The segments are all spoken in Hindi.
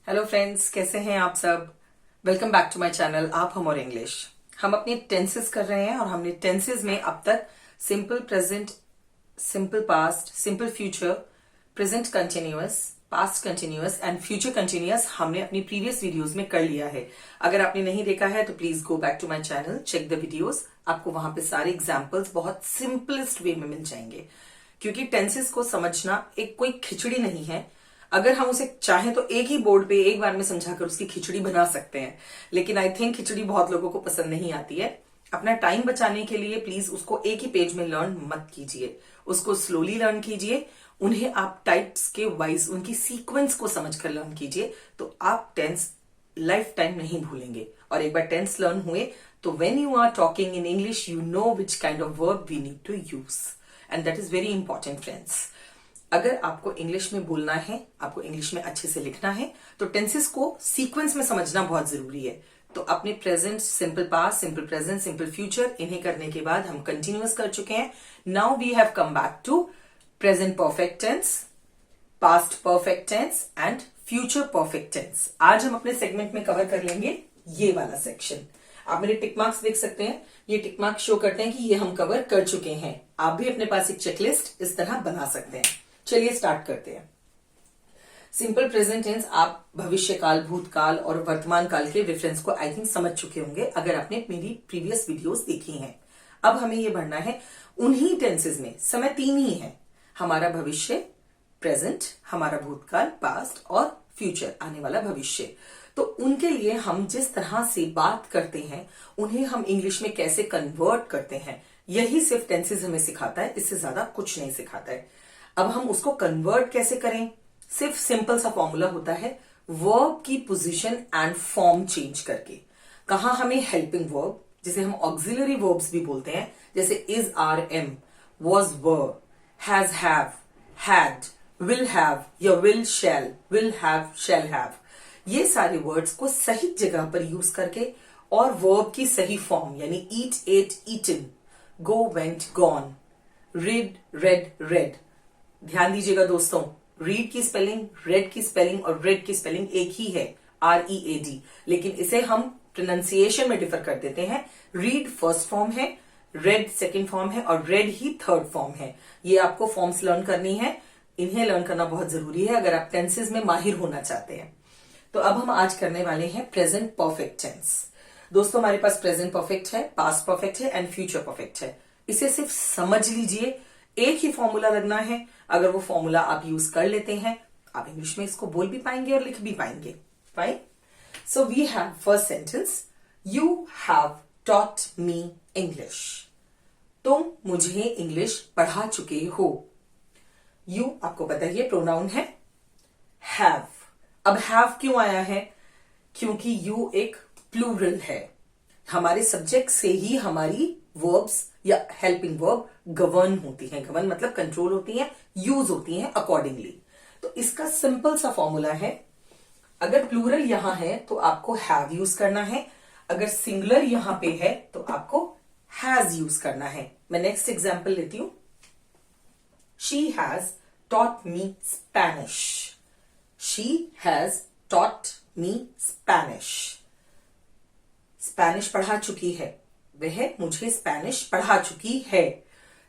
हेलो फ्रेंड्स, कैसे हैं आप सब। Welcome back to my channel आप हम और इंग्लिश। हम अपने टेंसेस कर रहे हैं और हमने टेंसेस में अब तक simple present, simple past, simple future, present continuous, past continuous and future continuous हमने अपनी प्रीवियस वीडियोस में कर लिया है। अगर आपने नहीं देखा है तो please go back to my channel, check the videos. आपको वहां पे सारे एग्जाम्पल्स बहुत सिंपलेस्ट वे में मिल जाएंगे, क्योंकि टेंसेस को समझना एक कोई खिचड़ी नहीं है। अगर हम उसे चाहें तो एक ही बोर्ड पे एक बार में समझाकर उसकी खिचड़ी बना सकते हैं, लेकिन आई थिंक खिचड़ी बहुत लोगों को पसंद नहीं आती है। अपना टाइम बचाने के लिए प्लीज उसको एक ही पेज में लर्न मत कीजिए, उसको स्लोली लर्न कीजिए। उन्हें आप टाइप्स के वाइज उनकी सीक्वेंस को समझकर लर्न कीजिए, तो आप टेंस लाइफ टाइम नहीं भूलेंगे। और एक बार टेंस लर्न हुए तो when you are talking in English you know which kind of verb we need to use, and that is very important friends. अगर आपको इंग्लिश में बोलना है, आपको इंग्लिश में अच्छे से लिखना है, तो टेंसेस को सीक्वेंस में समझना बहुत जरूरी है। तो अपने present, simple past, simple present, simple future, इन्हें करने के बाद हम कंटिन्यूअस कर चुके हैं। Now we have come back to present perfect tense, past perfect tense and future perfect tense. आज हम अपने सेगमेंट में कवर कर लेंगे ये वाला सेक्शन। आप मेरे टिक मार्क्स देख सकते हैं, ये टिक मार्क्स शो करते हैं कि ये हम कवर कर चुके हैं। आप भी अपने पास एक चेकलिस्ट इस तरह बना सकते हैं। चलिए स्टार्ट करते हैं। सिंपल प्रेजेंट टेंस आप भविष्य काल, भूतकाल और वर्तमान काल के रेफरेंस को आई थिंक समझ चुके होंगे अगर आपने मेरी प्रीवियस वीडियोस देखी हैं। अब हमें ये बढ़ना है उन्हीं टेंसेस में। समय तीन ही है, हमारा भविष्य, प्रेजेंट, हमारा भूतकाल, पास्ट और फ्यूचर, आने वाला भविष्य। तो उनके लिए हम जिस तरह से बात करते हैं उन्हें हम इंग्लिश में कैसे कन्वर्ट करते हैं, यही सिर्फ टेंसेस हमें सिखाता है, इससे ज्यादा कुछ नहीं सिखाता है। अब हम उसको कन्वर्ट कैसे करें? सिर्फ सिंपल सा फॉर्मूला होता है, वर्ब की पोजीशन एंड फॉर्म चेंज करके। कहा हमें हेल्पिंग वर्ब, जिसे हम ऑक्सिलरी वर्ब्स भी बोलते हैं, जैसे is, are, am, was, were, has, have, had, will have या विल, हैव, शैल हैव, ये सारे वर्ड्स को सही जगह पर यूज करके और वर्ब की सही फॉर्म यानी eat, ate, eaten, go, went, gone, read, read, read. ध्यान दीजिएगा दोस्तों, रीड की स्पेलिंग, रेड की स्पेलिंग और रेड की स्पेलिंग एक ही है, READ, लेकिन इसे हम प्रोनाउंसिएशन में डिफर कर देते हैं। रीड फर्स्ट फॉर्म है, रेड सेकंड फॉर्म है और रेड ही थर्ड फॉर्म है। ये आपको फॉर्म्स लर्न करनी है, इन्हें लर्न करना बहुत जरूरी है अगर आप टेंसेस में माहिर होना चाहते हैं। तो अब हम आज करने वाले हैं प्रेजेंट परफेक्ट टेंस। दोस्तों, हमारे पास प्रेजेंट परफेक्ट है, पास्ट परफेक्ट है एंड फ्यूचर परफेक्ट है। इसे सिर्फ समझ लीजिए, एक ही फॉर्मूला लगना है। अगर वो फॉर्मूला आप यूज कर लेते हैं, आप इंग्लिश में इसको बोल भी पाएंगे और लिख भी पाएंगे। Fine. So we have first sentence, you have taught me English. तुम मुझे इंग्लिश पढ़ा चुके हो। यू आपको पता ही है प्रोनाउन है, हैव। अब हैव क्यों आया है? क्योंकि यू एक प्लूरल है। हमारे सब्जेक्ट से ही हमारी वर्ब्स या हेल्पिंग वर्ब गवर्न होती हैं। गवर्न मतलब कंट्रोल होती हैं, यूज होती हैं अकॉर्डिंगली। तो इसका सिंपल सा फॉर्मूला है, अगर प्लूरल यहां है तो आपको हैव यूज करना है, अगर सिंगुलर यहां पे है तो आपको हैज यूज करना है। मैं नेक्स्ट एग्जांपल लेती हूं। She has taught me Spanish. She has taught me Spanish. Spanish पढ़ा चुकी है, वह मुझे स्पैनिश पढ़ा चुकी है।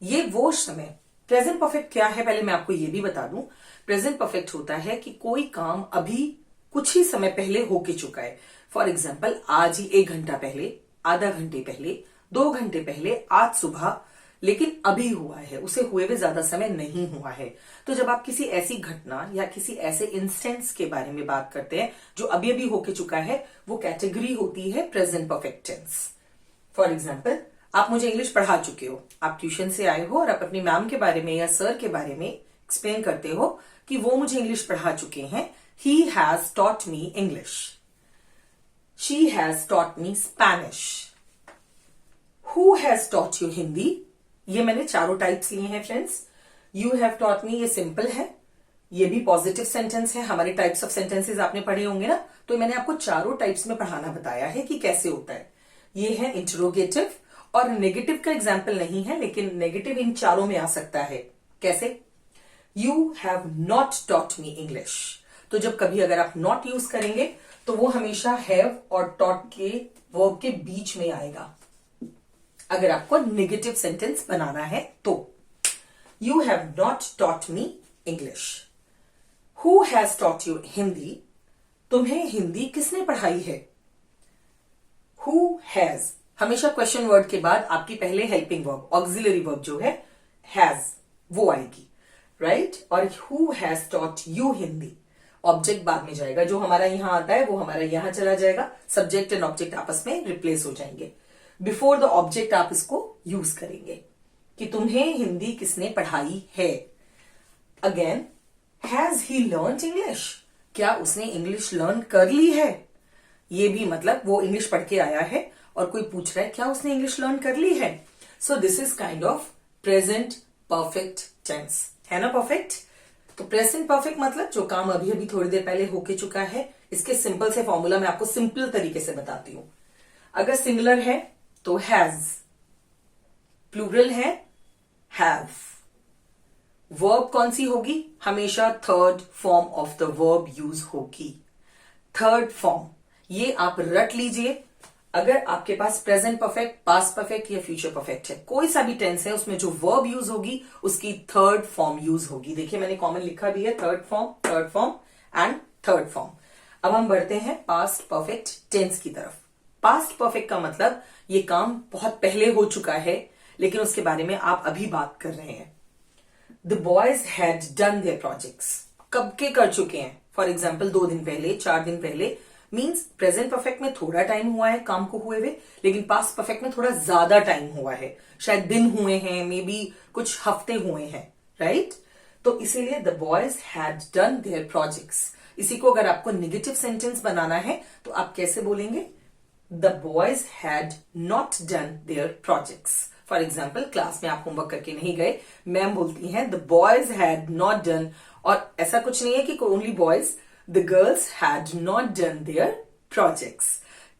ये वो समय। प्रेजेंट परफेक्ट क्या है पहले मैं आपको ये भी बता दूं। प्रेजेंट परफेक्ट होता है कि कोई काम अभी कुछ ही समय पहले होके चुका है। फॉर एग्जाम्पल, आज ही 1 घंटा पहले, आधा घंटे पहले, 2 घंटे पहले, आज सुबह, लेकिन अभी हुआ है, उसे हुए हुए ज्यादा समय नहीं हुआ है। तो जब आप किसी ऐसी घटना या किसी ऐसे इंस्टेंस के बारे में बात करते हैं जो अभी अभी होके चुका है, वो कैटेगरी होती है present perfect tense. For example, आप मुझे इंग्लिश पढ़ा चुके हो, आप ट्यूशन से आए हो और आप अपनी मैम के बारे में या सर के बारे में एक्सप्लेन करते हो कि वो मुझे इंग्लिश पढ़ा चुके हैं। He has taught me English. She has taught me Spanish. Who has taught you Hindi. ये मैंने चारों टाइप्स लिए हैं फ्रेंड्स। यू हैव टॉट मी, ये सिंपल है, ये भी पॉजिटिव सेंटेंस है। हमारे टाइप्स ऑफ सेंटेंसेस आपने पढ़े होंगे ना, तो मैंने आपको चारों टाइप्स में पढ़ाना बताया है कि कैसे होता है। ये है इंटरोगेटिव, और नेगेटिव का एग्जाम्पल नहीं है, लेकिन नेगेटिव इन चारों में आ सकता है। कैसे? You have not taught me English. तो जब कभी अगर आप नॉट यूज करेंगे तो वो हमेशा हैव और टॉट के वर्ब के बीच में आएगा, अगर आपको नेगेटिव सेंटेंस बनाना है तो। You have not taught me English. Who has taught you Hindi? तुम्हें हिंदी किसने पढ़ाई है? हु हैज, हमेशा क्वेश्चन वर्ड के बाद आपकी पहले हेल्पिंग वर्ब, ऑक्सिलरी वर्ब जो है हैज, वो आएगी, राइट? और who has taught you Hindi, object बाद में जाएगा, जो हमारा यहां आता है वो हमारा यहां चला जाएगा, सब्जेक्ट एंड ऑब्जेक्ट आपस में रिप्लेस हो जाएंगे। बिफोर द ऑब्जेक्ट आप इसको यूज करेंगे कि तुम्हें हिंदी किसने पढ़ाई है। Again, has he learn English? क्या उसने इंग्लिश लर्न कर ली है? ये भी मतलब वो इंग्लिश पढ़ के आया है और कोई पूछ रहा है क्या उसने इंग्लिश लर्न कर ली है। So this is kind of present perfect tense, है ना परफेक्ट? तो प्रेजेंट परफेक्ट मतलब जो काम अभी अभी थोड़ी देर पहले होके चुका है। इसके सिंपल से फॉर्मूला मैं आपको सिंपल तरीके से बताती हूं। अगर सिंगुलर है तो हैज, प्लूरल है हैव। वर्ब कौन सी होगी? हमेशा third form of the verb use होगी, थर्ड फॉर्म। ये आप रट लीजिए। अगर आपके पास प्रेजेंट परफेक्ट, पास्ट परफेक्ट या फ्यूचर परफेक्ट है, कोई सा भी टेंस है, उसमें जो वर्ब यूज होगी उसकी थर्ड फॉर्म यूज होगी। देखिए मैंने कॉमन लिखा भी है, third form and third form. अब हम बढ़ते हैं पास्ट परफेक्ट टेंस की तरफ। पास्ट परफेक्ट का मतलब ये काम बहुत पहले हो चुका है, लेकिन उसके बारे में आप अभी बात कर रहे हैं। The boys had done their projects, कब के कर चुके हैं? फॉर एग्जाम्पल 2 दिन पहले, 4 दिन पहले। मीन्स प्रेजेंट परफेक्ट में थोड़ा टाइम हुआ है काम को हुए हुए, लेकिन पास्ट परफेक्ट में थोड़ा ज्यादा टाइम हुआ है, शायद दिन हुए हैं, मे बी कुछ हफ्ते हुए हैं, राइट? तो इसीलिए the boys had done their projects. इसी को अगर आपको नेगेटिव सेंटेंस बनाना है तो आप कैसे बोलेंगे? The boys had not done their projects. For example class में आप होमवर्क करके नहीं गए, मैम बोलती हैं the boys had not done, और ऐसा कुछ नहीं है कि only boys, the girls had not done their projects.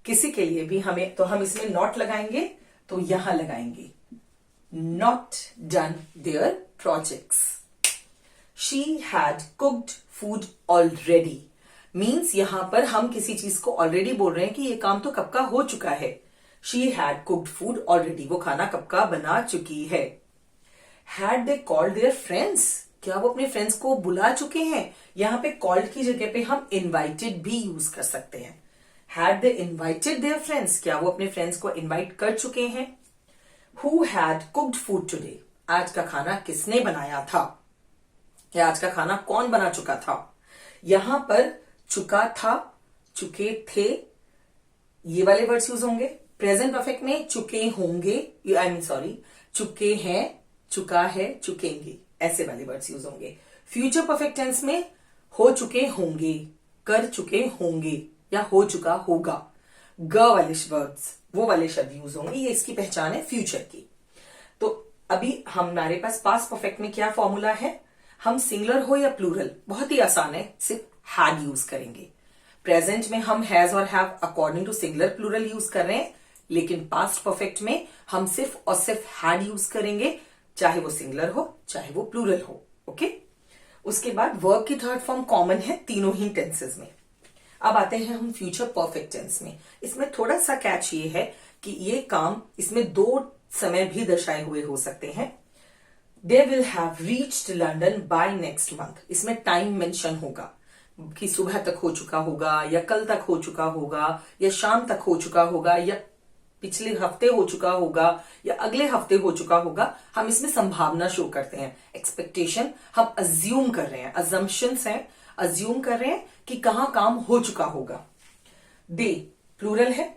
किसी के लिए भी हमें, तो हम इसमें नॉट लगाएंगे तो यहां लगाएंगे not done their projects. She had cooked food already, means यहां पर हम किसी चीज को ऑलरेडी बोल रहे हैं कि ये काम तो कब का हो चुका है। She had cooked food already, वो खाना कब का बना चुकी है। Had they called their friends, क्या वो अपने फ्रेंड्स को बुला चुके हैं? यहां पे कॉल्ड की जगह पे हम इनवाइटेड भी यूज कर सकते हैं। Had they invited their friends, क्या वो अपने फ्रेंड्स को इनवाइट कर चुके हैं। Who had cooked food today, आज का खाना किसने बनाया था, या आज का खाना कौन बना चुका था। यहां पर चुका था, चुके थे, ये वाले वर्ड्स यूज होंगे। प्रेजेंट परफेक्ट में चुके होंगे, आई मीन सॉरी, चुके हैं, चुका है, चुकेंगे, ऐसे वाले वर्ड्स यूज होंगे। फ्यूचर परफेक्ट टेंस में हो चुके होंगे, कर चुके होंगे, या हो चुका होगा। ग वाले वर्ड्स, वो वाले शब्द यूज होंगे। ये इसकी पहचान है फ्यूचर की। तो अभी हमारे पास पास्ट परफेक्ट में क्या फॉर्मूला है? हम सिंगुलर हो या प्लूरल, बहुत ही आसान है, सिर्फ हैड यूज करेंगे। प्रेजेंट में हम हैज और have according to singular plural use कर रहे हैं, लेकिन पास्ट परफेक्ट में हम सिर्फ और सिर्फ हैड यूज करेंगे, चाहे वो सिंगुलर हो चाहे वो प्लूरल हो। ओके, उसके बाद वर्ब की थर्ड फॉर्म कॉमन है तीनों ही टेंसेस में। अब आते हैं हम फ्यूचर परफेक्ट टेंस में। इसमें थोड़ा सा कैच ये है कि ये काम, इसमें 2 समय भी दर्शाए हुए हो सकते हैं। They will have reached London by next month, इसमें टाइम मेंशन होगा कि सुबह तक हो चुका होगा, या कल तक हो चुका होगा, या शाम तक हो चुका होगा, या पिछले हफ्ते हो चुका होगा, या अगले हफ्ते हो चुका होगा। हम इसमें संभावना शो करते हैं, एक्सपेक्टेशन हम अज्यूम कर रहे हैं, अजम्पशंस हैं, अज्यूम कर रहे हैं कि कहां काम हो चुका होगा। दे प्लूरल है,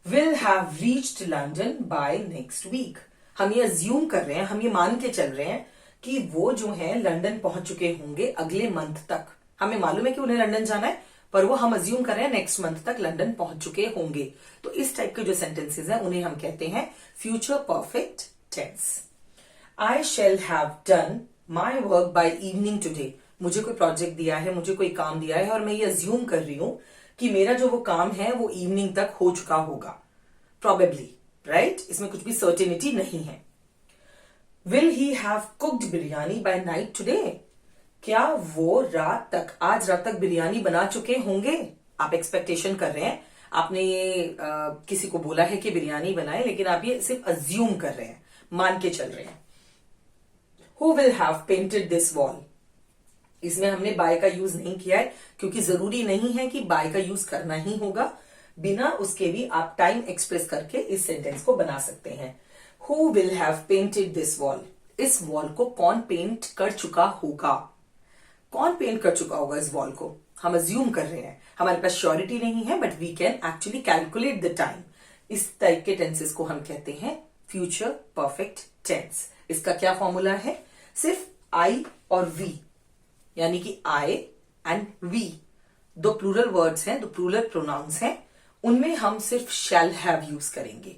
will have reached London by next week, हम ये अज्यूम कर रहे हैं, हम ये मान के चल रहे हैं कि वो जो है लंदन पहुंच चुके होंगे अगले मंथ तक। हमें मालूम है कि उन्हें लंदन जाना है, पर वो हम अज्यूम कर रहे हैं नेक्स्ट मंथ तक लंदन पहुंच चुके होंगे। तो इस टाइप के जो सेंटेंसेस हैं उन्हें हम कहते हैं future perfect tense. I shall have done my work by evening today, मुझे कोई प्रोजेक्ट दिया है, मुझे कोई काम दिया है, और मैं ये अज्यूम कर रही हूं कि मेरा जो वो काम है वो इवनिंग तक हो चुका होगा, प्रोबेबली, राइट? इसमें कुछ भी सर्टेनिटी नहीं है। Will he have cooked biryani by night today, क्या वो रात तक, आज रात तक बिरयानी बना चुके होंगे? आप एक्सपेक्टेशन कर रहे हैं, आपने ये किसी को बोला है कि बिरयानी बनाए, लेकिन आप ये सिर्फ अज्यूम कर रहे हैं, मान के चल रहे हैं। Who will have painted this wall? इसमें हमने बाय का यूज नहीं किया है, क्योंकि जरूरी नहीं है कि बाय का यूज करना ही होगा। बिना उसके भी आप टाइम एक्सप्रेस करके इस सेंटेंस को बना सकते हैं। Who will have painted this wall? इस वॉल को कौन पेंट कर चुका होगा? कौन पेंट कर चुका होगा इस वॉल को? हम अज्यूम कर रहे हैं, हमारे पास श्योरिटी नहीं है, but we can actually calculate the time. इस टाइप के टेंसेस को हम कहते हैं फ्यूचर परफेक्ट टेंस। इसका क्या फॉर्मूला है? सिर्फ आई और वी, यानी कि आई एंड वी दो प्लूरल वर्ड्स हैं, दो प्लूरल प्रोनाउंस हैं, उनमें हम सिर्फ शैल हैव यूज करेंगे,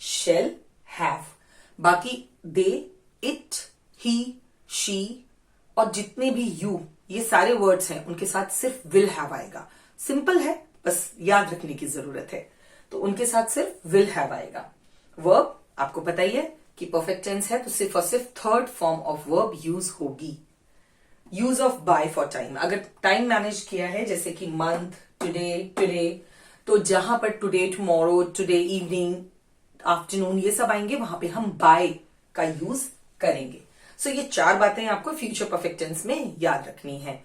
शैल हैव। बाकी दे, इट, ही, शी और जितने भी यू, ये सारे वर्ड्स हैं, उनके साथ सिर्फ विल हैव आएगा। सिंपल है, बस याद रखने की जरूरत है। तो उनके साथ सिर्फ विल हैव आएगा। वर्ब आपको पता ही है कि परफेक्ट टेंस है, तो सिर्फ और सिर्फ third form of verb use होगी। Use of by for time, अगर टाइम मैनेज किया है, जैसे कि मंथ, टुडे, तो जहां पर today, tomorrow, today evening, afternoon, ये सब आएंगे, वहां पे हम बाय का यूज करेंगे। सो ये चार बातें आपको फ्यूचर परफेक्ट टेंस में याद रखनी है।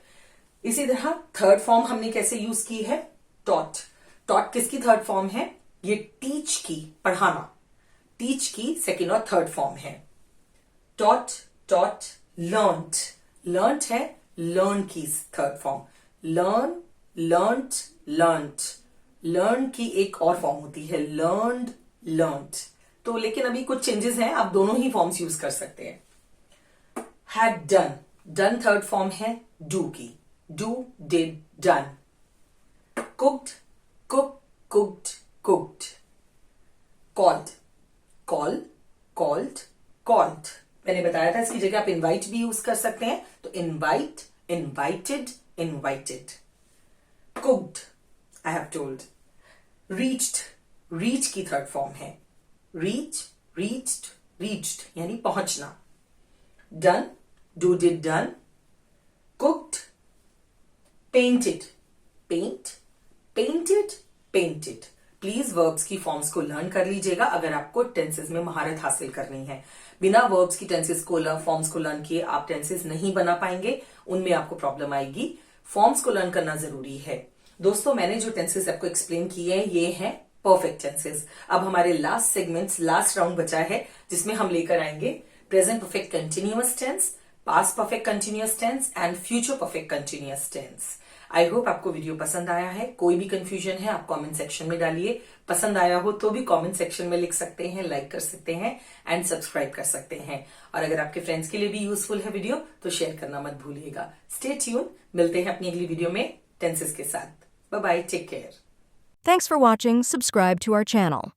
इसी तरह थर्ड फॉर्म हमने कैसे यूज की है? टॉट। टॉट किसकी थर्ड फॉर्म है? ये टीच की, पढ़ाना, टीच की सेकेंड और थर्ड फॉर्म है। टॉट, टॉट, लर्न्ड, लर्न्ड है लर्न की third form. Learn, learned, learned, learn की एक और फॉर्म होती है लर्न्ड, लर्न्ड। तो लेकिन अभी कुछ चेंजेस हैं, आप दोनों ही फॉर्म्स यूज कर सकते हैं। had done, done third form है do की, do, did, done। cooked, cook, cooked, cooked। called, call, called, called। मैंने बताया था इसकी जगह आप invite भी यूज कर सकते हैं, तो invite, invited, invited। cooked, I have told। reached, reach की थर्ड फॉर्म है reach, reached, reached यानी पहुंचना। done, do, did, done। cooked, painted, paint, painted, painted। Please verbs की फॉर्म्स को लर्न कर लीजिएगा अगर आपको टेंसेस में महारत हासिल करनी है। बिना वर्ब्स की टेंसेस को फॉर्म्स को लर्न किए आप टेंसेस नहीं बना पाएंगे, उनमें आपको प्रॉब्लम आएगी। फॉर्म्स को लर्न करना जरूरी है। दोस्तों, मैंने जो टेंसेस आपको एक्सप्लेन किए हैं, ये हैं परफेक्ट टेंसेस। अब हमारे लास्ट सेगमेंट्स, लास्ट राउंड बचा है, जिसमें हम लेकर आएंगे present perfect continuous tense, past perfect continuous tense and future perfect continuous tense. I hope आपको वीडियो पसंद आया है। कोई भी कंफ्यूजन है आप कमेंट सेक्शन में डालिए। पसंद आया हो तो भी कमेंट सेक्शन में लिख सकते हैं, लाइक कर सकते हैं एंड सब्सक्राइब कर सकते हैं। और अगर आपके फ्रेंड्स के लिए भी यूजफुल है वीडियो तो शेयर करना मत भूलिएगा। स्टे ट्यून, मिलते हैं अपनी अगली वीडियो में टेंसेस के साथ। Bye bye, take care. Thanks for watching. Subscribe to our channel.